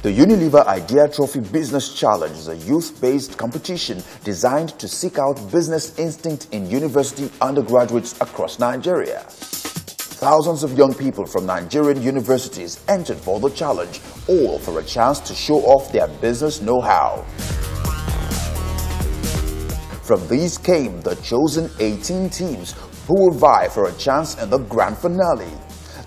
The Unilever Ideatrophy Business Challenge is a youth-based competition designed to seek out business instinct in university undergraduates across Nigeria. Thousands of young people from Nigerian universities entered for the challenge, all for a chance to show off their business know-how. From these came the chosen 18 teams who will vie for a chance in the grand finale.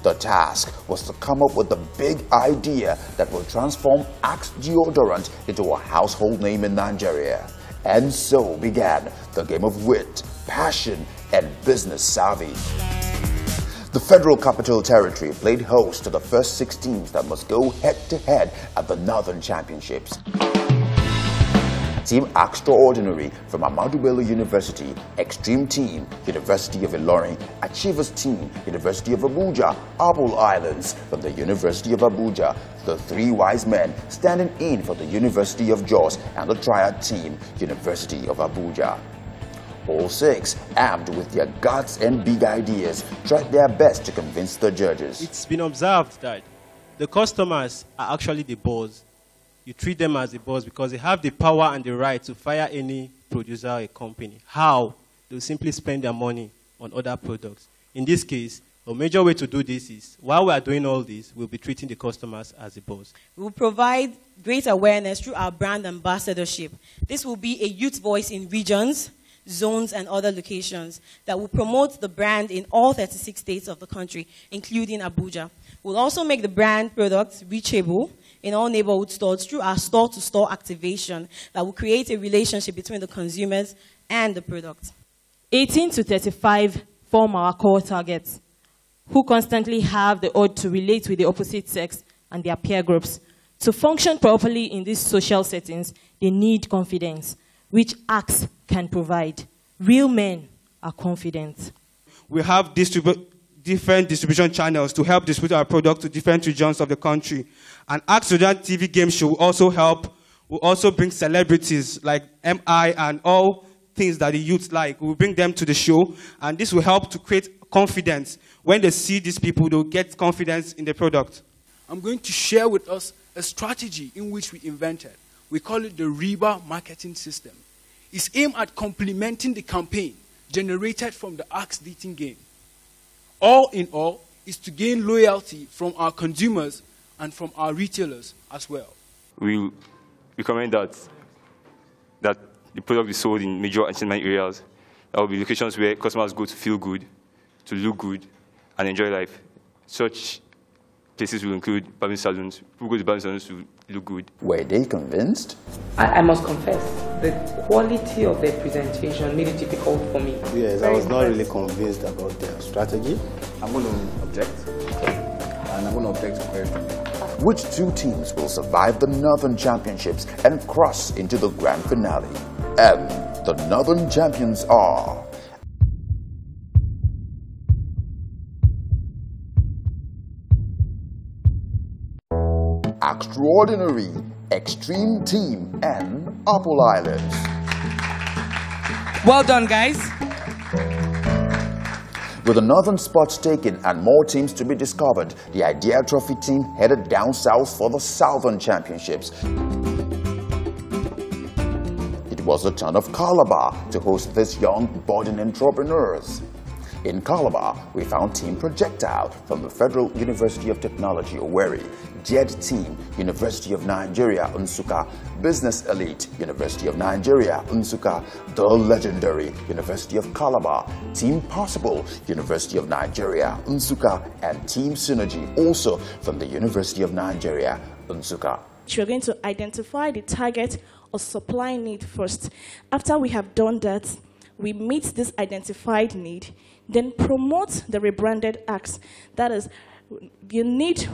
The task was to come up with a big idea that will transform Axe deodorant into a household name in Nigeria. And so began the game of wit, passion, and business savvy. The Federal Capital Territory played host to the first 6 teams that must go head-to-head at the Northern Championships. Team Extraordinary from Ahmadu Bello University, Extreme Team, University of Ilorin, Achievers Team, University of Abuja, Apple Islands from the University of Abuja, the 3 wise men standing in for the University of Jos, and the Triad Team, University of Abuja. All 6, armed with their guts and big ideas, tried their best to convince the judges. It's been observed that the customers are actually the boss. You treat them as the boss because they have the power and the right to fire any producer or a company. How? They'll simply spend their money on other products. In this case, a major way to do this is, while we are doing all this, we'll be treating the customers as the boss. We will provide great awareness through our brand ambassadorship. This will be a youth voice in regions, zones, and other locations that will promote the brand in all 36 states of the country, including Abuja. We'll also make the brand products reachable in all neighborhood stores through our store-to-store activation that will create a relationship between the consumers and the product. 18 to 35 form our core targets, who constantly have the urge to relate with the opposite sex and their peer groups. To function properly in these social settings, they need confidence, which Axe can provide. Real men are confident. We have different distribution channels to help distribute our product to different regions of the country. And Axe TV game show will also help. We'll also bring celebrities like MI and all things that the youth like. We'll bring them to the show, and this will help to create confidence. When they see these people, they'll get confidence in the product. I'm going to share with us a strategy in which we invented. We call it the Reba marketing system. It's aimed at complementing the campaign generated from the Axe dating game. All in all, is to gain loyalty from our consumers and from our retailers as well. We recommend that the product be sold in major entertainment areas. There will be locations where customers go to feel good, to look good, and enjoy life. Such places will include barbing salons. People go to barbing salons to look good. Were they convinced? I must confess, the quality of their presentation made it difficult for me. Yes, I was not really convinced about their strategy. I'm going to object, and I'm going to object to question. Which 2 teams will survive the Northern Championships and cross into the grand finale? And the Northern champions are Extraordinary, Extreme Team, and Apple Islands. Well done, guys. With the northern spots taken and more teams to be discovered, the Ideatrophy team headed down south for the Southern Championships. It was the turn of Calabar to host these young budding entrepreneurs. In Calabar, we found Team Projectile from the Federal University of Technology, Owerri, JED Team, University of Nigeria, Nsukka, Business Elite, University of Nigeria, Nsukka, the legendary University of Calabar, Team Possible, University of Nigeria, Nsukka, and Team Synergy, also from the University of Nigeria, Nsukka. We're going to identify the target or supply need first. After we have done that, we meet this identified need, then promote the rebranded Axe. That is, you need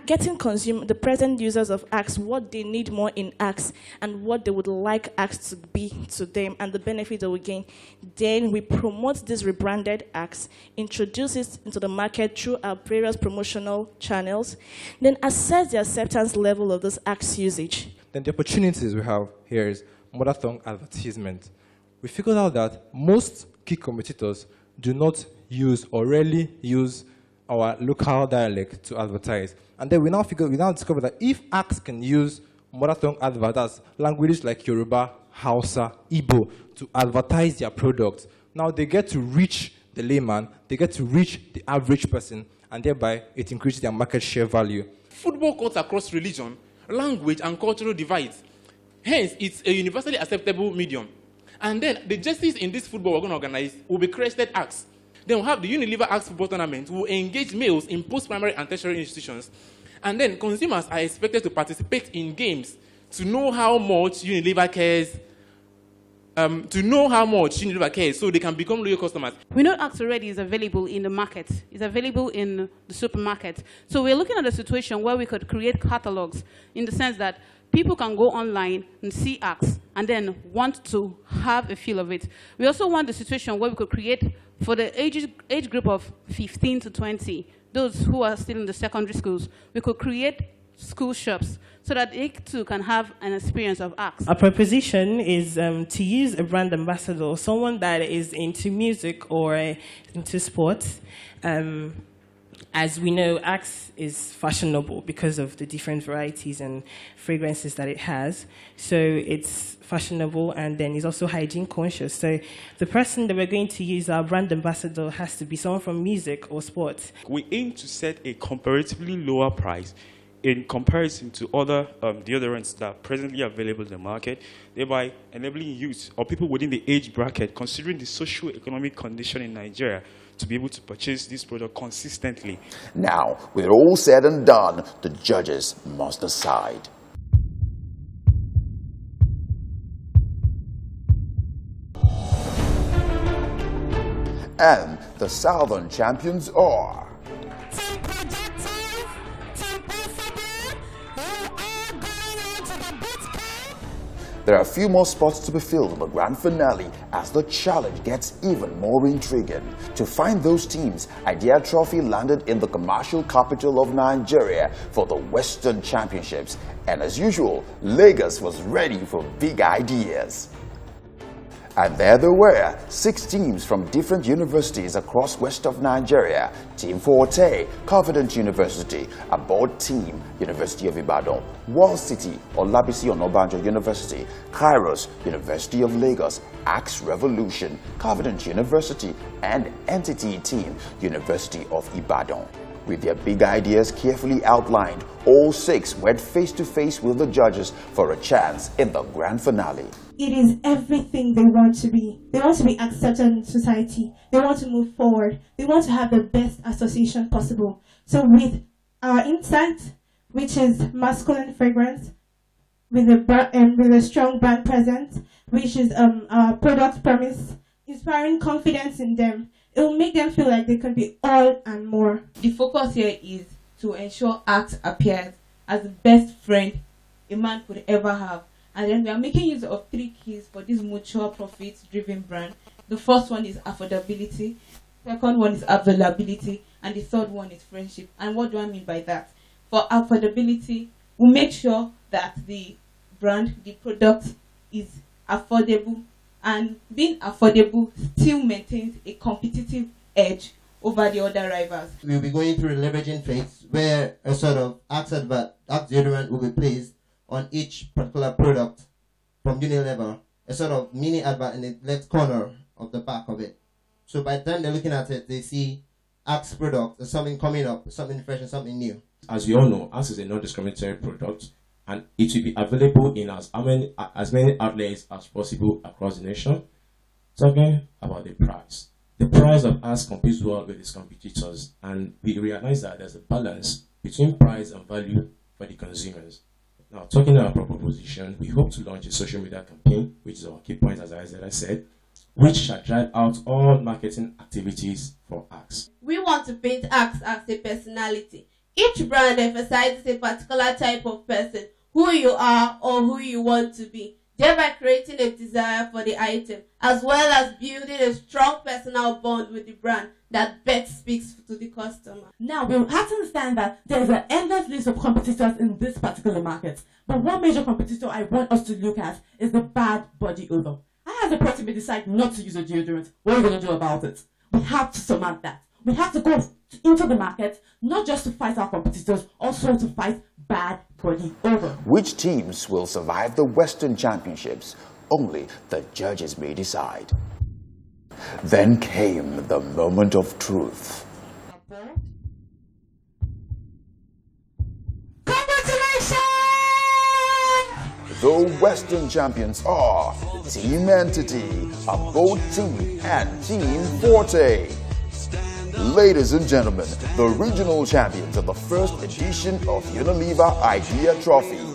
getting the present users of Axe what they need more in Axe and what they would like Axe to be to them and the benefit they will gain. Then we promote this rebranded Axe, introduce it into the market through our various promotional channels, then assess the acceptance level of this Axe usage. Then the opportunities we have here is mother tongue advertisement. We figured out that most key competitors do not use or rarely use our local dialect to advertise. And then we now discover that if acts can use mother tongue advertisers, languages like Yoruba, Hausa, Igbo, to advertise their products, now they get to reach the layman, they get to reach the average person, and thereby it increases their market share value. Football cuts across religion, language, and cultural divides. Hence, it's a universally acceptable medium. And then the jerseys in this football we're going to organize will be crested acts. Then we'll have the Unilever Acts football tournament, who will engage males in post-primary and tertiary institutions. And then consumers are expected to participate in games to know how much Unilever cares, so they can become loyal customers. We know Acts already is available in the market. It's available in the supermarket. So we're looking at a situation where we could create catalogs in the sense that people can go online and see Acts and then want to have a feel of it. We also want the situation where we could create, for the age group of 15 to 20, those who are still in the secondary schools, we could create school shops so that they too can have an experience of Acts. Our proposition is to use a brand ambassador, someone that is into music or into sports. As we know, Axe is fashionable because of the different varieties and fragrances that it has. So it's fashionable, and then it's also hygiene conscious. So the person that we're going to use, our brand ambassador, has to be someone from music or sports. We aim to set a comparatively lower price in comparison to other deodorants that are presently available in the market, thereby enabling youth or people within the age bracket, considering the socio-economic condition in Nigeria, to be able to purchase this product consistently. Now, with all said and done, the judges must decide. And the Southern champions are... There are a few more spots to be filled in the grand finale as the challenge gets even more intriguing. To find those teams, Ideatrophy landed in the commercial capital of Nigeria for the Western Championships. And as usual, Lagos was ready for big ideas. And there they were, 6 teams from different universities across west of Nigeria. Team Forte, Confident University, Abode Team, University of Ibadan, Wall City, Olabisi Onabanjo University, Kairos, University of Lagos, Axe Revolution, Confident University, and Entity Team, University of Ibadan. With their big ideas carefully outlined, all 6 went face-to-face with the judges for a chance in the grand finale. It is everything they want to be. They want to be accepted in society. They want to move forward. They want to have the best association possible. So with our insight, which is masculine fragrance, with a strong brand presence, which is our product promise, inspiring confidence in them, it will make them feel like they can be all and more. The focus here is to ensure Axe appears as the best friend a man could ever have. And then we are making use of 3 keys for this mutual profit-driven brand. The first one is affordability, second one is availability, and the third one is friendship. And what do I mean by that? For affordability, we make sure that the brand, the product is affordable, and being affordable still maintains a competitive edge over the other rivals. We'll be going through the leveraging phase where a sort of Axe deodorant will be placed on each particular product from Unilever, a sort of mini advert in the left corner of the back of it. So by the time they're looking at it, they see Axe product, there's something coming up, something fresh and something new. As we all know, Axe is a non-discriminatory product, and it will be available in as many outlets as possible across the nation. Talking about the price. The price of Axe competes well with its competitors, and we realize that there's a balance between price and value for the consumers. Now, talking about our proposition, we hope to launch a social media campaign, which is our key point, as I said, which shall drive out all marketing activities for Axe. We want to paint Axe as a personality. Each brand emphasizes a particular type of person, who you are or who you want to be, thereby creating a desire for the item, as well as building a strong personal bond with the brand that best speaks to the customer. Now, we have to understand that there is an endless list of competitors in this particular market. But one major competitor I want us to look at is the bad body odor. I, as a person, may decide not to use a deodorant. What are we going to do about it? We have to surmount that. We have to go into the market, not just to fight our competitors, also to fight bad body odor. Which teams will survive the Western Championships? Only the judges may decide. Then came the moment of truth. The Western champions are Team Entity, Abode Team, and Team Forte. Ladies and gentlemen, the regional champions of the first edition of Unilever Ideatrophy.